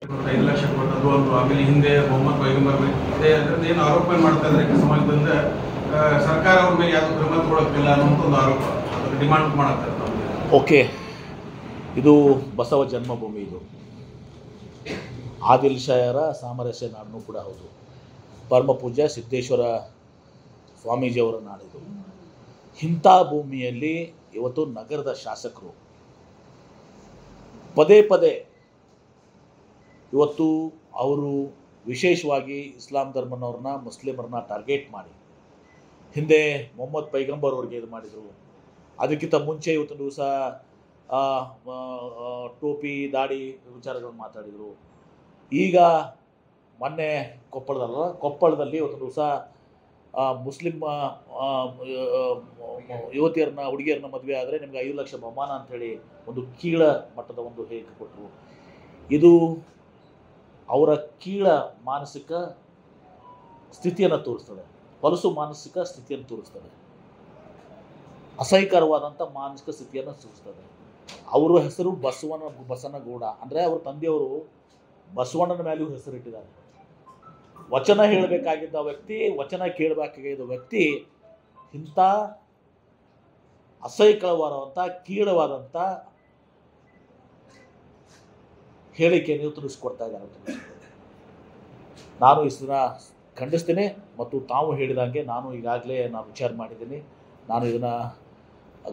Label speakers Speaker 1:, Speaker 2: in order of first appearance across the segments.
Speaker 1: 5 ಲಕ್ಷ ಕೊಟ್ಟದ್ದು ಒಂದು, ಆಮೇಲೆ ಹಿಂದೆ ಮೊಹಮ್ಮದ್ ಪೈಗಂಬರ್ ಮೇಲೆ ಏನು ಆರೋಪ ಮಾಡ್ತಾ ಇದ್ದಾರೆ ಸಮಾಜದಿಂದ ಸರ್ಕಾರ ಅವ್ರ ಮೇಲೆ ಯಾವುದು ಕ್ರಮ ತಗೊಳ್ಳೋಕ್ಕಿಲ್ಲ ಅನ್ನೋಂಥ ಒಂದು ಆರೋಪ, ಅದಕ್ಕೆ ಡಿಮಾಂಡ್ ಮಾಡುತ್ತಾರೆ.
Speaker 2: ಓಕೆ, ಇದು ಬಸವ ಜನ್ಮಭೂಮಿ, ಇದು ಆದಿಲ್ ಶಾಯರ ಸಾಮರಸ್ಯ ನಾಡೂ ಕೂಡ ಹೌದು. ಪರಮ ಪೂಜ್ಯ ಸಿದ್ದೇಶ್ವರ ಸ್ವಾಮೀಜಿಯವರ ನಾಡಿದು. ಇಂಥ ಭೂಮಿಯಲ್ಲಿ ಇವತ್ತು ನಗರದ ಶಾಸಕರು ಪದೇ ಪದೇ ಇವತ್ತು ಅವರು ವಿಶೇಷವಾಗಿ ಇಸ್ಲಾಂ ಧರ್ಮನವ್ರನ್ನ, ಮುಸ್ಲಿಮರನ್ನ ಟಾರ್ಗೆಟ್ ಮಾಡಿ, ಹಿಂದೆ ಮೊಹಮ್ಮದ್ ಪೈಗಂಬರ್ ಅವ್ರಿಗೆ ಇದು ಮಾಡಿದರು. ಅದಕ್ಕಿಂತ ಮುಂಚೆ ಇವತ್ತು ದಿವಸ ಟೋಪಿ ದಾಡಿ ವಿಚಾರಗಳನ್ನು ಮಾತಾಡಿದರು. ಈಗ ಮೊನ್ನೆ ಕೊಪ್ಪಳದಲ್ಲಿ ಇವತ್ತು ದಿವಸ ಮುಸ್ಲಿಂ ಯುವತಿಯರನ್ನ, ಹುಡುಗಿಯರನ್ನ ಮದುವೆ ಆದರೆ ನಿಮಗೆ 5 ಲಕ್ಷ ಬಹುಮಾನ ಅಂಥೇಳಿ ಒಂದು ಕೀಳ ಮಟ್ಟದ ಒಂದು ಹೇಳಿಕೆ ಕೊಟ್ಟರು. ಇದು ಅವರ ಕೀಳ ಮಾನಸಿಕ ಸ್ಥಿತಿಯನ್ನು ತೋರಿಸ್ತದೆ, ಹೊಲಸು ಮಾನಸಿಕ ಸ್ಥಿತಿಯನ್ನು ತೋರಿಸ್ತದೆ, ಅಸಹ್ಯಕರವಾದಂಥ ಮಾನಸಿಕ ಸ್ಥಿತಿಯನ್ನು ತೋರಿಸ್ತದೆ. ಅವರ ಹೆಸರು ಬಸನಗೌಡ, ಅಂದರೆ ಅವ್ರ ತಂದೆಯವರು ಬಸವಣ್ಣನ ಮೇಲೂ ಹೆಸರಿಟ್ಟಿದ್ದಾರೆ. ವಚನ ಹೇಳಬೇಕಾಗಿದ್ದ ವ್ಯಕ್ತಿ, ವಚನ ಕೇಳಬೇಕಾಗಿದ್ದ ವ್ಯಕ್ತಿ ಇಂಥ ಅಸಹ್ಯಕರವಾದಂಥ ಕೀಳವಾದಂಥ ಹೇಳಿಕೆಯನ್ನು ತಿಳಿಸ್ಕೊಡ್ತಾ ಇದ್ದಾರೆ. ನಾನು ಇದನ್ನು ಖಂಡಿಸ್ತೀನಿ ಮತ್ತು ತಾವು ಹೇಳಿದಂಗೆ ನಾನು ಈಗಾಗಲೇ ವಿಚಾರ ಮಾಡಿದ್ದೀನಿ. ನಾನು ಇದನ್ನು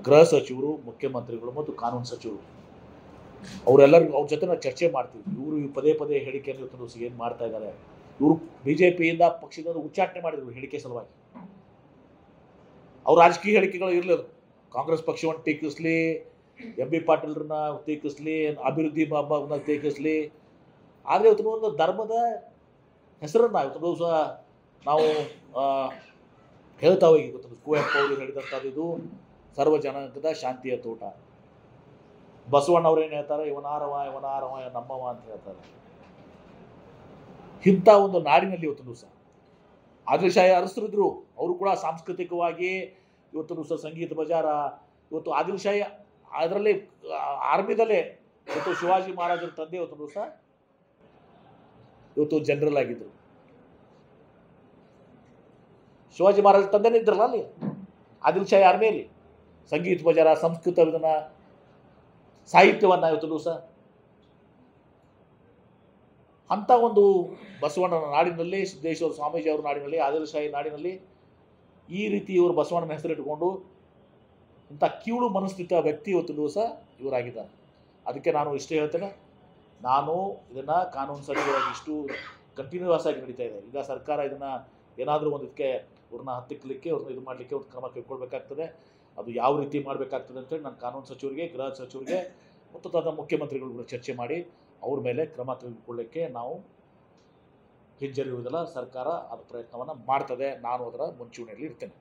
Speaker 2: ಗೃಹ ಸಚಿವರು, ಮುಖ್ಯಮಂತ್ರಿಗಳು ಮತ್ತು ಕಾನೂನು ಸಚಿವರು ಅವರೆಲ್ಲರಿಗೂ ಅವ್ರ ಜೊತೆ ನಾವು ಚರ್ಚೆ ಮಾಡ್ತೀವಿ. ಇವರು ಪದೇ ಪದೇ ಹೇಳಿಕೆಯನ್ನು ಇವತ್ತು ಏನು ಮಾಡ್ತಾ ಇದ್ದಾರೆ, ಇವರು BJPಯಿಂದ ಪಕ್ಷದಿಂದ ಉಚ್ಚಾಟನೆ ಮಾಡಿದರು ಹೇಳಿಕೆ ಸಲುವಾಗಿ. ಅವ್ರ ರಾಜಕೀಯ ಹೇಳಿಕೆಗಳು ಇರಲಿಲ್ಲ. ಕಾಂಗ್ರೆಸ್ ಪಕ್ಷವನ್ನು ಟೀಕಿಸಲಿ, MB ಪಾಟೀಲ್ರನ್ನ ಟೀಕಿಸಲಿ, ಅಭಿವೃದ್ಧಿ ಬಾಬಾವನ್ನ ಟೀಕಿಸಲಿ, ಆದರೆ ಇವತ್ತು ಒಂದು ಧರ್ಮದ ಹೆಸರನ್ನು ಇವತ್ತು ದಿವಸ ನಾವು ಹೇಳ್ತಾ ಹೋಗಿ. ಇವತ್ತು ಕುವೆಂಪು ಅವರು ಹೇಳಿದಂಥದ್ದು ಇದು ಸರ್ವ ಜನಾಂಗದ ಶಾಂತಿಯ ತೋಟ. ಬಸವಣ್ಣವ್ರು ಏನು ಹೇಳ್ತಾರೆ, ಇವನಾರವ ನಮ್ಮವ ಅಂತ ಹೇಳ್ತಾರೆ. ಇಂಥ ಒಂದು ನಾಡಿನಲ್ಲಿ ಇವತ್ತು ದಿವಸ ಆದಿಲ್ ಶಾಹಿ ಅರಸರಿದ್ರು, ಅವರು ಕೂಡ ಸಾಂಸ್ಕೃತಿಕವಾಗಿ ಇವತ್ತು ದಿವಸ ಸಂಗೀತ ಬಜಾರ, ಇವತ್ತು ಆದಿಲ್ ಶಾಹಿ ಅದರಲ್ಲಿ ಆರ್ಮಿದಲ್ಲೇ ಇವತ್ತು ಶಿವಾಜಿ ಮಹಾರಾಜರ ತಂದೆ ಇವತ್ತು ದಿವಸ ಇವತ್ತು ಜನರಲ್ ಆಗಿದ್ದರು. ಶಿವಾಜಿ ಮಹಾರಾಜ ತಂದೆನೇ ಇದ್ರಲ್ಲ ಅಲ್ಲಿ ಆದಿಲ್ ಶಾಹಿ ಆರ್ಮಿಯಲ್ಲಿ. ಸಂಗೀತ ಬಜಾರ, ಸಂಸ್ಕೃತ ಇದನ್ನ ಸಾಹಿತ್ಯವನ್ನು ಇವತ್ತು ದಿವಸ ಅಂಥ ಒಂದು ಬಸವಣ್ಣನ ನಾಡಿನಲ್ಲಿ, ಸಿದ್ದೇಶ್ವರ ಸ್ವಾಮೀಜಿ ಅವರ ನಾಡಿನಲ್ಲಿ, ಆದಿಲ್ ಶಾಹಿ ನಾಡಿನಲ್ಲಿ ಈ ರೀತಿ ಇವರು ಬಸವಣ್ಣನ ಹೆಸರಿಟ್ಟುಕೊಂಡು ಇಂಥ ಕೀಳು ಮನಸ್ಥಿತ ವ್ಯಕ್ತಿ ಇವತ್ತು ದಿವಸ ಇವರಾಗಿದ್ದಾರೆ. ಅದಕ್ಕೆ ನಾನು ಇಷ್ಟೇ ಹೇಳ್ತೇನೆ, ನಾನು ಇದನ್ನು ಕಾನೂನು ಸಚಿವರಾಗಿ ಇಷ್ಟು ಕಂಟಿನ್ಯೂಸ್ ಆಗಿ ನಡೀತಾ ಇದೆ. ಈಗ ಸರ್ಕಾರ ಇದನ್ನು ಏನಾದರೂ ಒಂದಕ್ಕೆ ಇವ್ರನ್ನ ಹತ್ತಿಕ್ಕಲಿಕ್ಕೆ, ಅವ್ರನ್ನ ಇದು ಮಾಡಲಿಕ್ಕೆ ಒಂದು ಕ್ರಮ ಕೈಗೊಳ್ಬೇಕಾಗ್ತದೆ. ಅದು ಯಾವ ರೀತಿ ಮಾಡಬೇಕಾಗ್ತದೆ ಅಂತೇಳಿ ನಾನು ಕಾನೂನು ಸಚಿವರಿಗೆ, ಗೃಹ ಸಚಿವರಿಗೆ ಮತ್ತು ತದ ಮುಖ್ಯಮಂತ್ರಿಗಳು ಚರ್ಚೆ ಮಾಡಿ ಅವ್ರ ಮೇಲೆ ಕ್ರಮ ತೆಗೆದುಕೊಳ್ಳಲಿಕ್ಕೆ ನಾವು ಹಿಂಜರಿಯುವುದಿಲ್ಲ. ಸರ್ಕಾರ ಅದರ ಪ್ರಯತ್ನವನ್ನು ಮಾಡ್ತದೆ. ನಾನು ಅದರ ಮುಂಚೂಣಿಯಲ್ಲಿ ಇರ್ತೇನೆ.